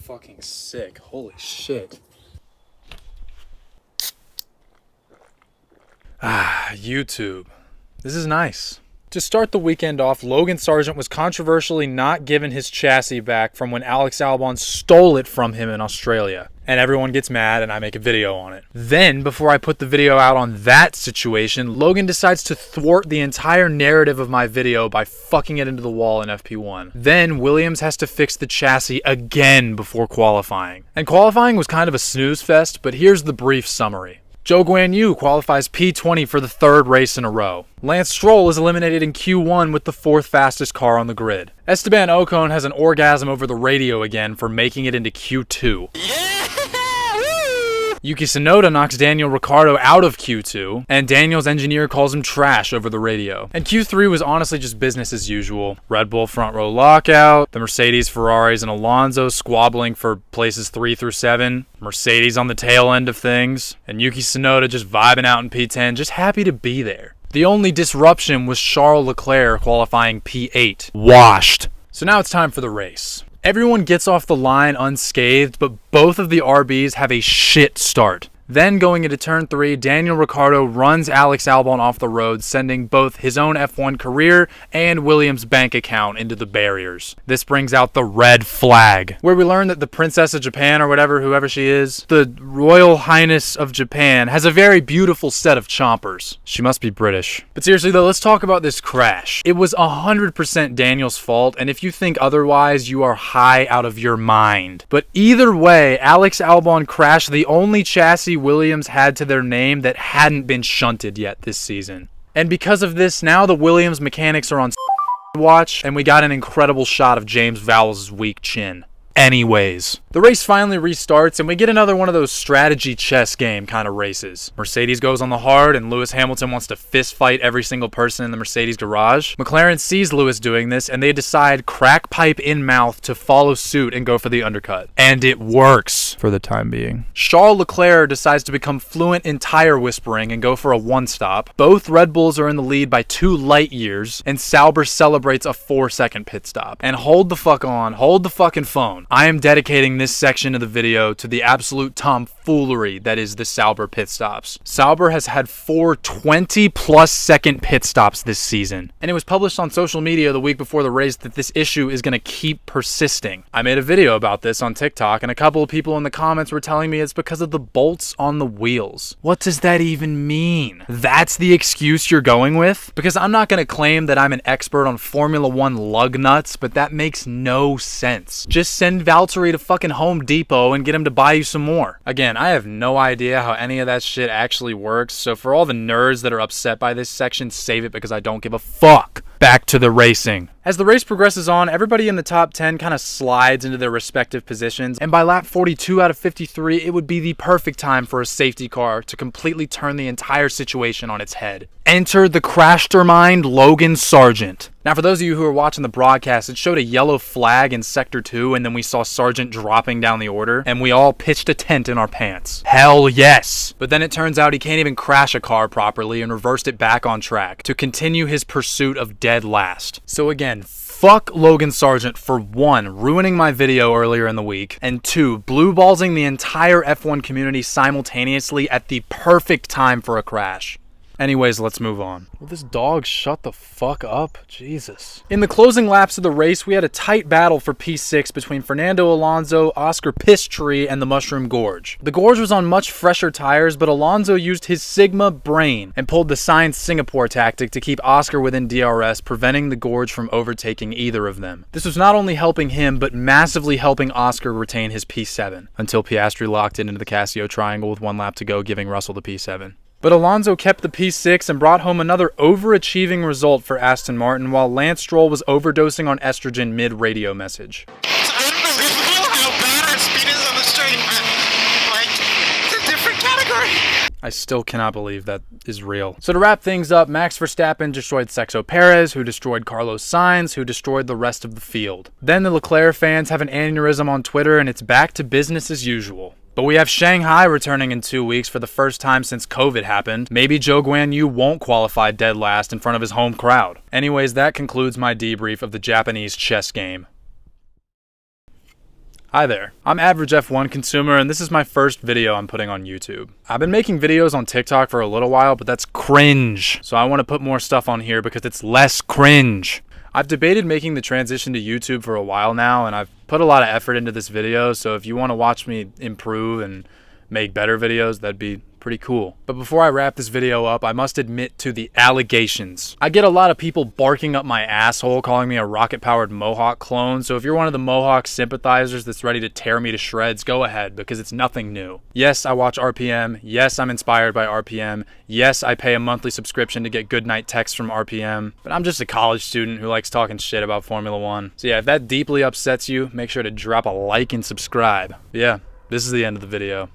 fucking sick. Holy shit. YouTube. This is nice. To start the weekend off, Logan Sargeant was controversially not given his chassis back from when Alex Albon stole it from him in Australia. And everyone gets mad and I make a video on it. Then, before I put the video out on that situation, Logan decides to thwart the entire narrative of my video by fucking it into the wall in FP1. Then, Williams has to fix the chassis again before qualifying. And qualifying was kind of a snooze fest, but here's the brief summary. Zhou Guanyu qualifies P20 for the third race in a row. Lance Stroll is eliminated in Q1 with the fourth fastest car on the grid. Esteban Ocon has an orgasm over the radio again for making it into Q2. Yuki Tsunoda knocks Daniel Ricciardo out of Q2, and Daniel's engineer calls him trash over the radio. And Q3 was honestly just business as usual. Red Bull front row lockout, the Mercedes, Ferraris, and Alonso squabbling for places 3 through 7, Mercedes on the tail end of things, and Yuki Tsunoda just vibing out in P10, just happy to be there. The only disruption was Charles Leclerc qualifying P8. Washed. So now it's time for the race. Everyone gets off the line unscathed, but both of the RBs have a shit start. Then going into turn 3, Daniel Ricciardo runs Alex Albon off the road, sending both his own F1 career and Williams' bank account into the barriers. This brings out the red flag, where we learn that the Princess of Japan, or whoever she is, the Royal Highness of Japan, has a very beautiful set of chompers. She must be British. But seriously though, let's talk about this crash. It was 100% Daniel's fault, and if you think otherwise, you are high out of your mind. But either way, Alex Albon crashed the only chassis Williams had to their name that hadn't been shunted yet this season. And because of this, now the Williams mechanics are on watch, and we got an incredible shot of James Vowles' weak chin. Anyways, the race finally restarts and we get another one of those strategy chess game kind of races. Mercedes goes on the hard and Lewis Hamilton wants to fist fight every single person in the Mercedes garage. McLaren sees Lewis doing this and they decide crack pipe in mouth to follow suit and go for the undercut. And it works for the time being. Charles Leclerc decides to become fluent in tire whispering and go for a one-stop. Both Red Bulls are in the lead by 2 light years and Sauber celebrates a 4-second pit stop. And hold the fuck on, hold the fucking phone. I am dedicating this section of the video to the absolute tomfoolery that is the Sauber pit stops. Sauber has had 4 20+ second pit stops this season. And it was published on social media the week before the race that this issue is going to keep persisting. I made a video about this on TikTok and a couple of people in the comments were telling me it's because of the bolts on the wheels. What does that even mean? That's the excuse you're going with? Because I'm not going to claim that I'm an expert on Formula 1 lug nuts, but that makes no sense. Just send Valtteri to fucking Home Depot and get him to buy you some more. Again, I have no idea how any of that shit actually works, so for all the nerds that are upset by this section, save it because I don't give a fuck. Back to the racing. As the race progresses on, everybody in the top 10 kind of slides into their respective positions, and by lap 42 out of 53, it would be the perfect time for a safety car to completely turn the entire situation on its head. Enter the crashtermind Logan Sargeant. Now, for those of you who are watching the broadcast, it showed a yellow flag in Sector 2, and then we saw Sargeant dropping down the order, and we all pitched a tent in our pants. Hell yes! But then it turns out he can't even crash a car properly and reversed it back on track to continue his pursuit of dead last. So again, fuck Logan Sargeant for 1, ruining my video earlier in the week, and 2, blue ballsing the entire F1 community simultaneously at the perfect time for a crash. Anyways, let's move on. Will this dog shut the fuck up? Jesus. In the closing laps of the race, we had a tight battle for P6 between Fernando Alonso, Oscar Piastri, and the Mushroom Gorge. The Gorge was on much fresher tires, but Alonso used his Sigma brain and pulled the Sainz Singapore tactic to keep Oscar within DRS, preventing the Gorge from overtaking either of them. This was not only helping him, but massively helping Oscar retain his P7, until Piastri locked it into the Casio triangle with 1 lap to go, giving Russell the P7. But Alonso kept the P6 and brought home another overachieving result for Aston Martin, while Lance Stroll was overdosing on estrogen mid-radio message. It's unbelievable how bad our speed is on the straight. Like, it's a different category. I still cannot believe that is real. So to wrap things up, Max Verstappen destroyed Sergio Perez, who destroyed Carlos Sainz, who destroyed the rest of the field. Then the Leclerc fans have an aneurysm on Twitter, and it's back to business as usual. But we have Shanghai returning in 2 weeks for the first time since COVID happened. Maybe Zhou Guanyu won't qualify dead last in front of his home crowd. Anyways, that concludes my debrief of the Japanese chess game. Hi there, I'm Average F1 Consumer, and this is my first video I'm putting on YouTube. I've been making videos on TikTok for a little while, but that's cringe. So I want to put more stuff on here because it's less cringe. I've debated making the transition to YouTube for a while now, and I've put a lot of effort into this video, so if you want to watch me improve and make better videos, that'd be pretty cool. But before I wrap this video up, I must admit to the allegations. I get a lot of people barking up my asshole calling me a rocket-powered Mohawk clone, so if you're one of the Mohawk sympathizers that's ready to tear me to shreds, go ahead, because it's nothing new. Yes, I watch RPM. Yes, I'm inspired by RPM. Yes, I pay a monthly subscription to get goodnight texts from RPM, but I'm just a college student who likes talking shit about Formula One. So yeah, if that deeply upsets you, make sure to drop a like and subscribe. Yeah, this is the end of the video.